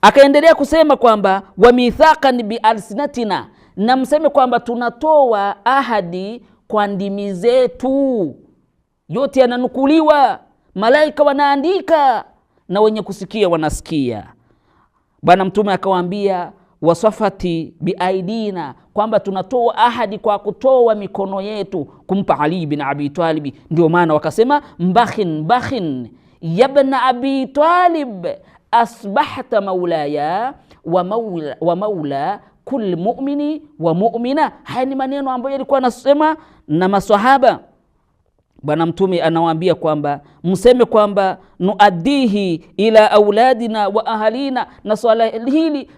Akaendelea kusema kwamba wa mithaqan bi alsinatina, na mseme kwamba tunatoa ahadi kwa ndimi zetu. Yote yananukuliwa, malaika wanaandika na wenye kusikia wanasikia. Bwana Mtume akawaambia wasafati biaidina, kwamba tunatoa ahadi kwa kutoa mikono yetu kumpa Ali bin Abi Talib. Ndio maana wakasema bakhin yabna Abi Talib asbahta maulaya wa maula kul mu'mini wa mu'mina. Haya ni maneno ambayo yalikuwa anasema na maswahaba. Bwana Mtume anawaambia kwamba mseme kwamba nuaddihi ila auladina wa ahalina, na swala hili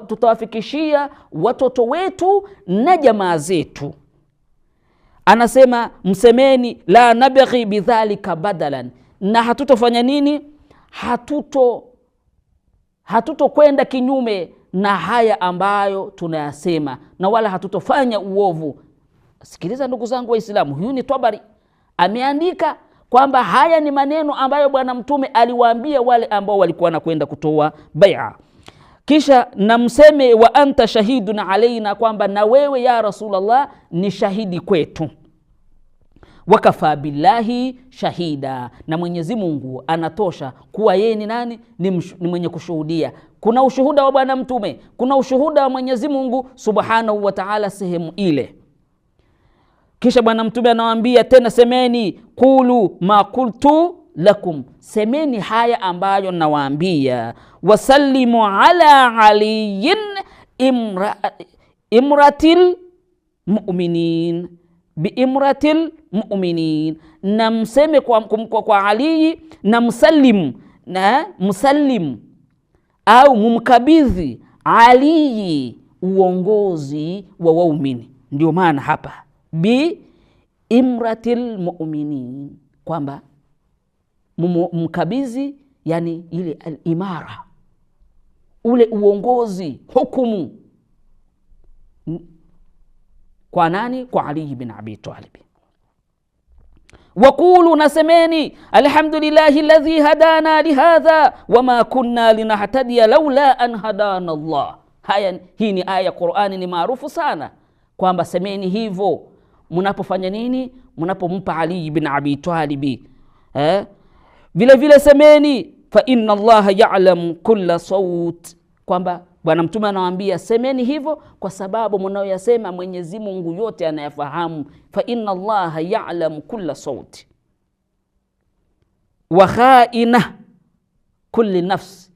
tutawafikishia watoto wetu na jamaa zetu. Anasema msemeni la nabghi bidhalika badalan, na hatutofanya nini? Hatutokwenda kinyume na haya ambayo tunayasema, na wala hatutofanya uovu. Sikiliza ndugu zangu Waislamu, huyu ni Tabari ameandika kwamba haya ni maneno ambayo Bwana Mtume aliwaambia wale ambao walikuwa na kwenda kutoa bai'a. Kisha na mseme wa anta shahidun alaina, kwamba na wewe ya Rasulullah ni shahidi kwetu. Wakafa billahi shahida, na Mwenyezi Mungu anatosha kuwa yeye ni nani? Ni mwenye kushuhudia. Kuna ushuhuda wa Bwana Mtume, kuna ushuhuda wa Mwenyezi Mungu Subhanahu wa Ta'ala sehemu ile. Kisha Bwana Mtume anawaambia tena, semeni qulu ma qultu lakum, semeni haya ambayo nawaambia. Wasallimu ala aliyin imratil mu'minin biimratil mu'minin, na mseme kwa Ali na msallim au mumkabidhi Ali uongozi wa waumini. Ndio maana hapa bi imratil mu'minin, kwamba mkabizi, yani ile al-imara, ule uongozi, hukumu kwa nani? Kwa Ali bin Abi Talib. Waqulu, nasemeni alhamdulillahi alladhi hadana lihadha wama kunna linahtadiya laula an hadana Allah. Hii ni aya ya Qur'ani, ni maarufu sana, kwamba semeni hivyo mnapofanya nini? Mnapompa Ali bin Abi Talib. Vile vile semeni fa inna Allah ya'lam kulla sawt, kwamba Bwana Mtume anawaambia semeni hivyo kwa sababu mnayoyasema Mwenyezi Mungu yote anayafahamu. Fa inna Allah ya'lam kulla sawt wa kha'ina kulli nafs,